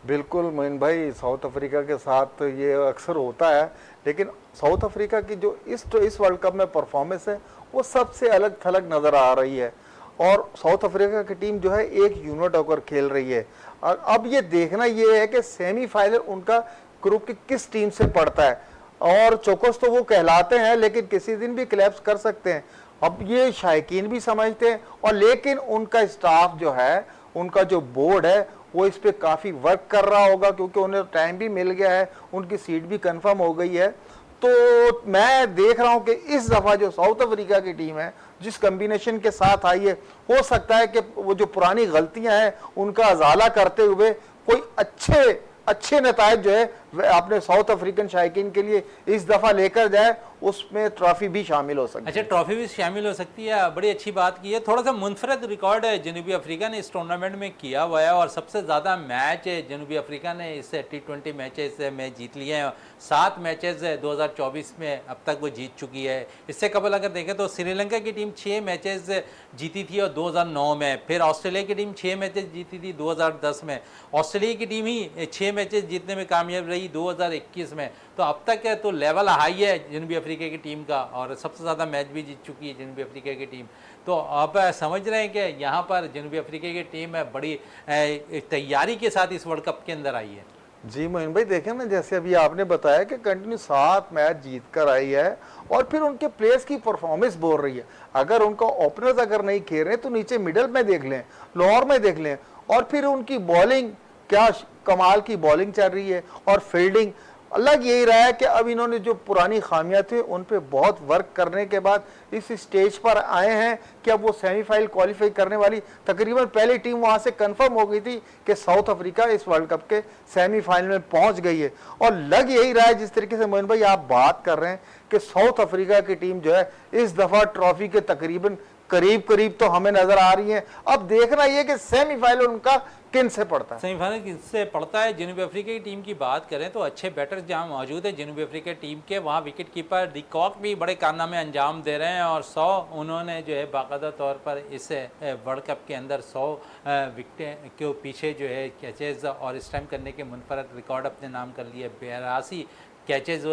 बिल्कुल मोइन भाई, साउथ अफ्रीका के साथ ये अक्सर होता है, लेकिन साउथ अफ्रीका की जो इस वर्ल्ड कप में परफॉर्मेंस है वो सबसे अलग थलग नज़र आ रही है। और साउथ अफ्रीका की टीम जो है एक यूनिट होकर खेल रही है। और अब ये देखना ये है कि सेमीफाइनल उनका ग्रुप की किस टीम से पड़ता है। और चौकस तो वो कहलाते हैं, लेकिन किसी दिन भी क्लैप्स कर सकते हैं, अब ये शायकीन भी समझते हैं। और लेकिन उनका स्टाफ जो है, उनका जो बोर्ड है, वो इस पे काफ़ी वर्क कर रहा होगा, क्योंकि उन्हें टाइम भी मिल गया है, उनकी सीट भी कंफर्म हो गई है। तो मैं देख रहा हूं कि इस दफ़ा जो साउथ अफ्रीका की टीम है, जिस कॉम्बिनेशन के साथ आई है, हो सकता है कि वो जो पुरानी गलतियां हैं उनका अजाला करते हुए कोई अच्छे नतायज जो है अपने साउथ अफ्रीकन शायकीन के लिए इस दफ़ा लेकर जाए, उसमें ट्रॉफी भी शामिल हो सकती है। अच्छा, ट्रॉफी भी शामिल हो सकती है, बड़ी अच्छी बात की है। थोड़ा सा मुनफरद रिकॉर्ड है जनूबी अफ्रीका ने इस टूर्नामेंट में किया हुआ है, और सबसे ज़्यादा मैच जनूबी अफ्रीका ने इस T20 मैचेस में जीत लिए हैं। 7 मैचेस 2024 में अब तक वो जीत चुकी है। इससे कबल अगर देखें तो श्रीलंका की टीम 6 मैचेस जीती थी और 2009 में, फिर ऑस्ट्रेलिया की टीम 6 मैचेस जीती थी 2010 में, ऑस्ट्रेलिया की टीम ही 6 मैचेस जीतने में कामयाब रही 2021 में। तो अब तक तो लेवल हाई है जनूबी अफ्रीका की टीम का, और सबसे ज़्यादा मैच भी जीत चुकी है जनूबी अफ्रीका की टीम। तो आप समझ रहे हैं कि यहाँ पर जनूबी अफ्रीका की टीम बड़ी तैयारी के साथ इस वर्ल्ड कप के अंदर आई है। जी मोइन भाई, देखें ना, जैसे अभी आपने बताया कि कंटिन्यू 7 मैच जीत कर आई है, और फिर उनके प्लेयर्स की परफॉर्मेंस बोल रही है। अगर उनका ओपनर्स अगर नहीं खेल रहे तो नीचे मिडल में देख लें, लोअर में देख लें, और फिर उनकी बॉलिंग क्या कमाल की बॉलिंग चल रही है, और फील्डिंग अलग यही रहा है कि अब इन्होंने जो पुरानी खामियां थी उन पे बहुत वर्क करने के बाद इस स्टेज पर आए हैं कि अब वो सेमीफाइनल क्वालिफाई करने वाली तकरीबन पहली टीम वहां से कंफर्म हो गई थी कि साउथ अफ्रीका इस वर्ल्ड कप के सेमीफाइनल में पहुंच गई है। और लग यही रहा है, जिस तरीके से मोइन भाई आप बात कर रहे हैं, कि साउथ अफ्रीका की टीम जो है इस दफा ट्रॉफी के तकरीबन करीब करीब तो हमें नजर आ रही है। अब देखना यह कि सेमीफाइनल उनका किन से पड़ता है। सेमीफाइनल किससे पड़ता है। जनूबी अफ्रीका की टीम की बात करें तो अच्छे बैटर्स जहां मौजूद है जनूबी अफ्रीका टीम के, वहां विकेट कीपर डी कॉक भी बड़े कारनामे अंजाम दे रहे हैं और 100 उन्होंने जो है बाकायदा तौर पर इस वर्ल्ड कप के अंदर 100 विकेटें के पीछे जो है कैचेज और स्टम्प करने के मुनफरद रिकॉर्ड अपने नाम कर लिए। 82 कैचेज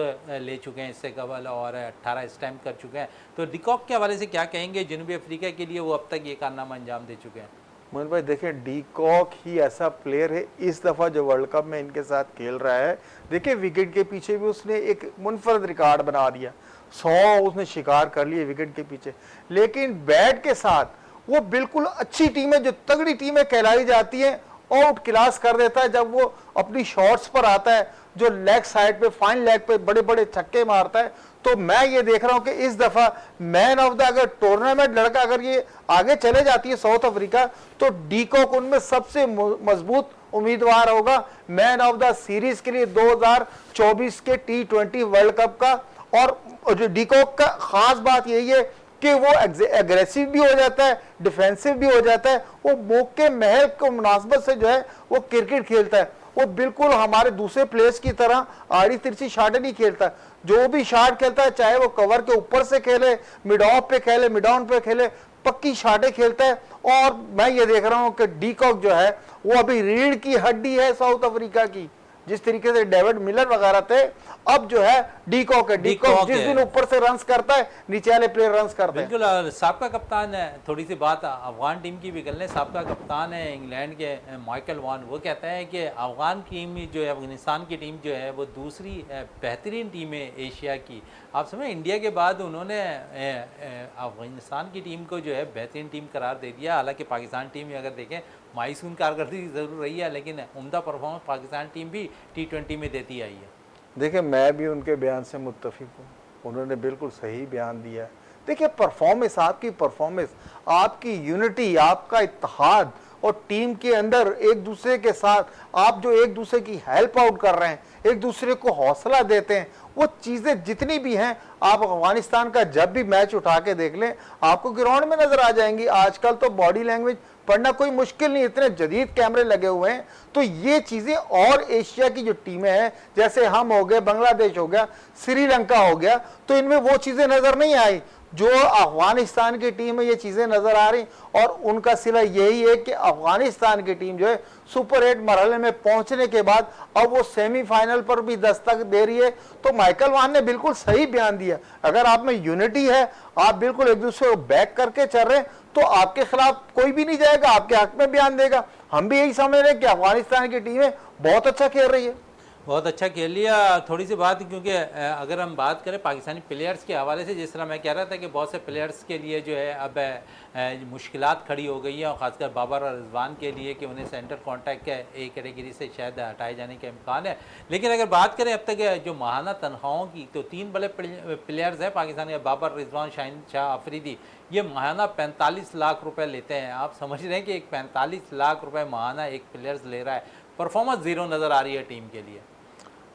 ले चुके हैं इससे कबल और 18 स्टैम्प कर चुके हैं। तो डिकॉक के हवाले से क्या कहेंगे जनूबी अफ्रीका के लिए, वो अब तक ये कारनामा अंजाम दे चुके हैं। मोहन भाई देखें, डी कॉक ही ऐसा प्लेयर है इस दफ़ा जो वर्ल्ड कप में इनके साथ खेल रहा है। देखिए विकेट के पीछे भी उसने एक मुनफरद रिकॉर्ड बना दिया, 100 उसने शिकार कर लिए विकेट के पीछे। लेकिन बैट के साथ वो बिल्कुल अच्छी टीम है, जो तगड़ी टीमें कहलाई जाती है, आउट क्लास कर देता है जब वो अपनी शॉट्स पर आता है, जो लेग साइड पे फाइन लेग पे बड़े बड़े छक्के मारता है। तो मैं ये देख रहा हूं कि इस दफा मैन ऑफ द अगर टूर्नामेंट लड़का अगर ये आगे चले जाती है साउथ अफ्रीका, तो डी कॉक उनमें सबसे मजबूत उम्मीदवार होगा मैन ऑफ द सीरीज के लिए 2024 के T20 वर्ल्ड कप का। और जो डी कॉक का खास बात यही है कि वो एग्रेसिव भी हो जाता है, डिफेंसिव भी हो जाता है, वो मौके महल को मुनासबत से जो है वो क्रिकेट खेलता है। वो बिल्कुल हमारे दूसरे प्लेयर्स की तरह आड़ी तिरछी शॉट नहीं खेलता। जो भी शॉट खेलता है, चाहे वो कवर के ऊपर से खेले, मिड ऑफ पे खेले, मिड ऑन पे खेले, पक्की शॉटें खेलता है। और मैं ये देख रहा हूं कि डी कॉक जो है वो अभी रीढ़ की हड्डी है साउथ अफ्रीका की। जिस तरीके से डेविड मिलर वगैरह थे, अब जो है डी कॉक है। डी कॉक जिस दिन ऊपर से रन्स करता है, नीचे वाले प्लेयर रन्स करते हैं। बिल्कुल। साबका कप्तान है, थोड़ी सी बात अफगान टीम की भी कर लें। साबका कप्तान है इंग्लैंड के माइकल वॉन, वो कहता है कि अफगान टीम जो है, अफगानिस्तान की टीम जो है वो दूसरी बेहतरीन टीम है एशिया की। आप समझ, इंडिया के बाद उन्होंने अफगानिस्तान की टीम को जो है बेहतरीन टीम करार दे दिया। हालांकि पाकिस्तान टीम अगर देखें मायूसून कारकर्दगी ज़रूर रही है, लेकिन उम्दा परफॉर्मेंस पाकिस्तान टीम भी T20 में देती आई है। देखिए मैं भी उनके बयान से मुत्तफिक हूँ, उन्होंने बिल्कुल सही बयान दिया है। देखिए परफॉर्मेंस, आपकी परफॉर्मेंस, आपकी यूनिटी, आपका इत्तेहाद और टीम के अंदर एक दूसरे के साथ आप जो एक दूसरे की हेल्प आउट कर रहे हैं, एक दूसरे को हौसला देते हैं, वो चीज़ें जितनी भी हैं आप अफगानिस्तान का जब भी मैच उठा के देख लें आपको ग्राउंड में नजर आ जाएंगी। आजकल तो बॉडी लैंग्वेज पढ़ना कोई मुश्किल नहीं, इतने जदीद कैमरे लगे हुए हैं। तो ये चीज़ें और एशिया की जो टीमें हैं, जैसे हम हो गए, बांग्लादेश हो गया, श्रीलंका हो गया, तो इनमें वो चीज़ें नज़र नहीं आई जो अफगानिस्तान की टीम में ये चीज़ें नज़र आ रही। और उनका सिला यही है कि अफगानिस्तान की टीम जो है सुपर 8 मरहले में पहुंचने के बाद अब वो सेमीफाइनल पर भी दस्तक दे रही है। तो माइकल वॉन ने बिल्कुल सही बयान दिया, अगर आप में यूनिटी है, आप बिल्कुल एक दूसरे को बैक करके चल रहे हैं, तो आपके खिलाफ कोई भी नहीं जाएगा, आपके हक में बयान देगा। हम भी यही समझ रहे हैं कि अफगानिस्तान की टीमें बहुत अच्छा खेल रही है, बहुत अच्छा खेल लिया। थोड़ी सी बात, क्योंकि अगर हम बात करें पाकिस्तानी प्लेयर्स के हवाले से, जिस तरह मैं कह रहा था कि बहुत से प्लेयर्स के लिए जो है अब मुश्किलात खड़ी हो गई हैं, और ख़ासकर बाबर और रिजवान के लिए कि उन्हें सेंटर कॉन्टैक्ट के एक कैटेगरी से शायद हटाए जाने का इम्कान है। लेकिन अगर बात करें अब तक जो माहाना तनख्वाहों की, तो 3 बड़े प्लेयर्स हैं पाकिस्तान के, बाबर, रिजवान, शाहीन शाह अफरीदी। ये माहाना 45 लाख रुपए लेते हैं। आप समझ रहे हैं कि एक 45 लाख रुपए माहाना एक प्लेयर्स ले रहा है। परफॉर्मेंस ज़ीरो नज़र आ रही है टीम के लिए।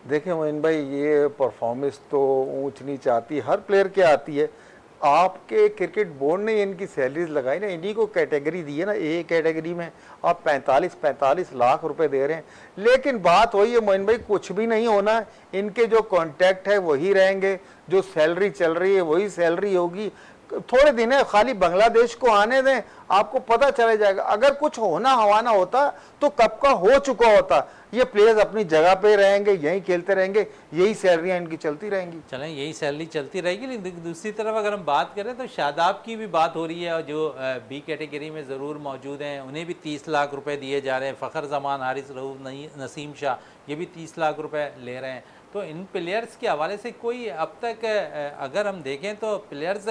देखिए मोइन भाई, ये परफॉर्मेंस तो ऊंच नीच आती है, हर प्लेयर के आती है। आपके क्रिकेट बोर्ड ने इनकी सैलरीज लगाई ना, इन्हीं को कैटेगरी दी है ना, ए कैटेगरी में आप 45 लाख रुपए दे रहे हैं। लेकिन बात वही है मोइन भाई, कुछ भी नहीं होना, इनके जो कॉन्ट्रैक्ट है वही रहेंगे, जो सैलरी चल रही है वही सैलरी होगी। थोड़े दिन है, खाली बांग्लादेश को आने दें, आपको पता चला जाएगा। अगर कुछ होना हवाना होता तो कब का हो चुका होता। ये प्लेयर्स अपनी जगह पे रहेंगे, यहीं खेलते रहेंगे, यही सैलरियां इनकी चलती रहेंगी। चलें, यही सैलरी चलती रहेगी। लेकिन दूसरी तरफ अगर हम बात करें तो शादाब की भी बात हो रही है, और जो बी कैटेगरी में ज़रूर मौजूद हैं, उन्हें भी 30 लाख रुपए दिए जा रहे हैं। फ़खर जमान, हारिस रऊफ, नसीम शाह, ये भी 30 लाख रुपए ले रहे हैं। तो इन प्लेयर्स के हवाले से कोई अब तक अगर हम देखें तो प्लेयर्स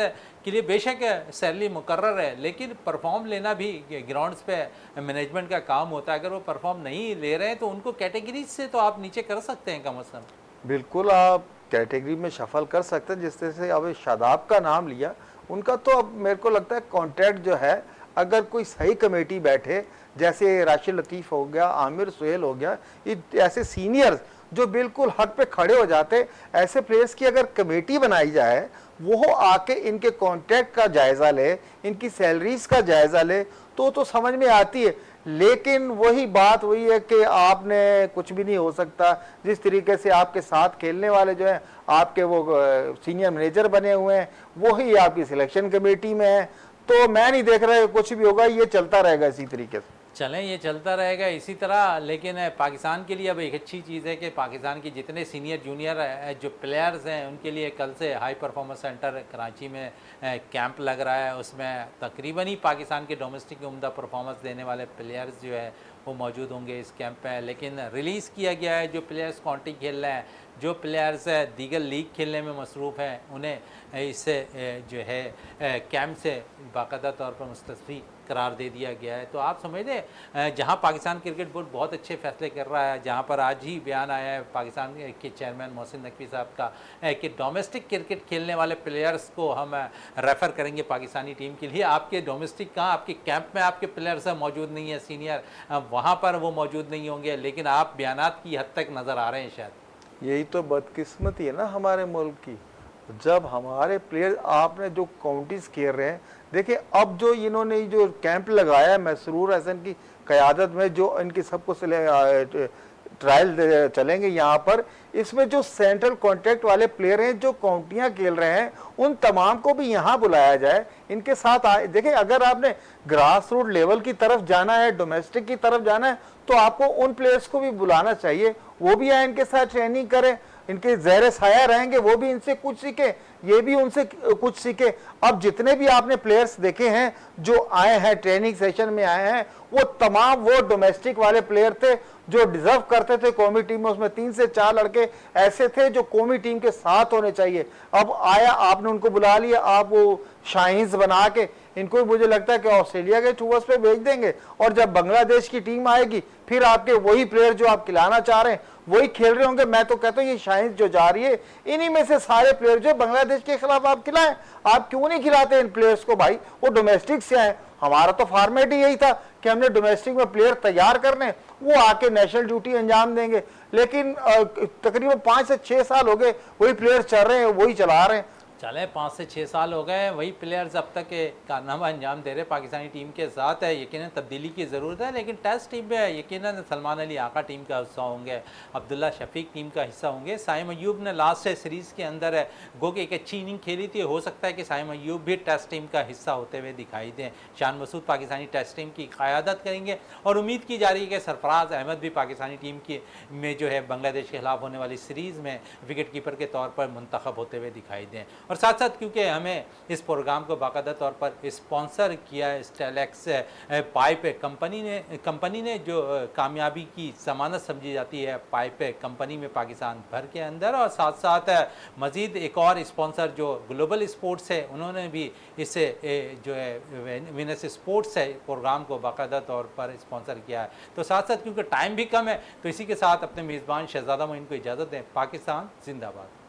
के लिए बेशक सैलरी मुकर्रर है, लेकिन परफॉर्म लेना भी ग्राउंड्स पे मैनेजमेंट का काम होता है। अगर वो परफॉर्म नहीं ले रहे हैं तो उनको कैटेगरी से तो आप नीचे कर सकते हैं कम अज़ कम। बिल्कुल आप कैटेगरी में शफल कर सकते हैं। जिस तरह से अब शादाब का नाम लिया, उनका तो अब मेरे को लगता है कॉन्ट्रैक्ट जो है, अगर कोई सही कमेटी बैठे, जैसे राशिद लतीफ़ हो गया, आमिर सुहेल हो गया, ये ऐसे सीनियर्स जो बिल्कुल हक पे खड़े हो जाते, ऐसे प्लेयर्स की अगर कमेटी बनाई जाए, वो आके इनके कॉन्ट्रैक्ट का जायज़ा ले, इनकी सैलरीज का जायज़ा ले, तो समझ में आती है। लेकिन वही बात वही है कि आपने कुछ भी नहीं हो सकता। जिस तरीके से आपके साथ खेलने वाले जो हैं, आपके वो सीनियर मैनेजर बने हुए हैं, वही आपकी सिलेक्शन कमेटी में है, तो मैं नहीं देख रहा कुछ भी होगा, ये चलता रहेगा इसी तरीके से। चलें, ये चलता रहेगा इसी तरह। लेकिन पाकिस्तान के लिए अब एक अच्छी चीज़ है कि पाकिस्तान के जितने सीनियर जूनियर जो प्लेयर्स हैं, उनके लिए कल से हाई परफॉर्मेंस सेंटर कराची में कैंप लग रहा है। उसमें तकरीबन ही पाकिस्तान के डोमेस्टिक के उम्दा परफॉर्मेंस देने वाले प्लेयर्स जो है वो मौजूद होंगे इस कैंप में। लेकिन रिलीज़ किया गया है जो प्लेयर्स काउंटी खेल रहे हैं, जो प्लेयर्स दीगर लीग खेलने में मसरूफ़ हैं, उन्हें इससे जो है कैंप से बाकायदा तौर पर मुस्तस्फी करार दे दिया गया है। तो आप समझते जहां पाकिस्तान क्रिकेट बोर्ड बहुत अच्छे फैसले कर रहा है, जहां पर आज ही बयान आया है पाकिस्तान के चेयरमैन मोहसिन नकवी साहब का कि डोमेस्टिक क्रिकेट खेलने वाले प्लेयर्स को हम रेफ़र करेंगे पाकिस्तानी टीम के लिए। आपके डोमेस्टिक कहाँ, आपके कैंप में आपके प्लेयर्स मौजूद नहीं है सीनियर, वहाँ पर वो मौजूद नहीं होंगे, लेकिन आप बयानात की हद तक नज़र आ रहे हैं। शायद यही तो बदकिस्मती है ना हमारे मुल्क की, जब हमारे प्लेयर आपने जो काउंटीज खेल रहे हैं। देखिए अब जो इन्होंने जो कैंप लगाया है मसरूर हसन की क़यादत में, जो इनकी सबको ट्रायल चलेंगे यहाँ पर, इसमें जो सेंट्रल कॉन्ट्रैक्ट वाले प्लेयर हैं जो काउंटियाँ खेल रहे हैं, उन तमाम को भी यहाँ बुलाया जाए, इनके साथ आए। देखिए अगर आपने ग्रास रूट लेवल की तरफ जाना है, डोमेस्टिक की तरफ जाना है, तो आपको उन प्लेयर्स को भी बुलाना चाहिए, वो भी आए, इनके साथ ट्रेनिंग करें, इनके ज़ेर साया रहेंगे, वो भी इनसे कुछ सीखे, ये भी उनसे कुछ सीखे। अब जितने भी आपने प्लेयर्स देखे हैं जो आए हैं ट्रेनिंग सेशन में आए हैं, वो तमाम वो डोमेस्टिक वाले प्लेयर थे जो डिजर्व करते थे कौमी टीम में। उसमें 3 से 4 लड़के ऐसे थे जो कौमी टीम के साथ होने चाहिए। अब आया, आपने उनको बुला लिया, आप वो शाहीन्स बना के इनको मुझे लगता है कि ऑस्ट्रेलिया के टूर्स पे भेज देंगे, और जब बांग्लादेश की टीम आएगी फिर आपके वही प्लेयर जो आप खिलाना चाह रहे हैं वही खेल रहे होंगे। मैं तो कहता हूँ ये शाहीन जो जा रही है, इन्हीं में से सारे प्लेयर जो बांग्लादेश के खिलाफ आप खिलाएं। आप क्यों नहीं खिलाते इन प्लेयर्स को भाई, वो डोमेस्टिक से आए। हमारा तो फॉर्मेट ही यही था कि हमने डोमेस्टिक में प्लेयर तैयार करने, वो आके नेशनल ड्यूटी अंजाम देंगे। लेकिन तकरीबन 5 से 6 साल हो गए वही प्लेयर चल रहे हैं, वही चला रहे हैं। चले 5 से 6 साल हो गए, वही प्लेयर्स अब तक के कारनामा अंजाम दे रहे पाकिस्तानी टीम के साथ है। यकीनन तब्दीली की ज़रूरत है, लेकिन टेस्ट टीम में यकीनन सलमान अली आका टीम का हिस्सा होंगे, अब्दुल्ला शफीक टीम का हिस्सा होंगे। साइम अयूब ने लास्ट सीरीज़ के अंदर गो कि एक अच्छी इनिंग खेली थी, हो सकता है कि साइम अयूब भी टेस्ट टीम का हिस्सा होते हुए दिखाई दें। शान मसूद पाकिस्तानी टेस्ट टीम की क़यादत करेंगे, और उम्मीद की जा रही है कि सरफराज अहमद भी पाकिस्तानी टीम की में जो है बांग्लादेश के खिलाफ होने वाली सीरीज़ में विकेट कीपर के तौर पर मुंतखब होते हुए दिखाई दें। और साथ साथ क्योंकि हमें इस प्रोग्राम को बाकायदा तौर पर स्पॉन्सर किया है स्टेलेक्स पाइप कंपनी ने जो कामयाबी की ज़मानत समझी जाती है पाइप कंपनी में पाकिस्तान भर के अंदर। और साथ साथ मज़ीद एक और स्पॉन्सर जो ग्लोबल स्पोर्ट्स है, उन्होंने भी इसे जो है विनस स्पोर्ट्स है प्रोग्राम को बाकायदा तौर पर स्पॉन्सर किया है। तो साथ साथ क्योंकि टाइम भी कम है, तो इसी के साथ अपने मेज़बान शहजादा मोइन को इजाज़त दें। पाकिस्तान जिंदाबाद।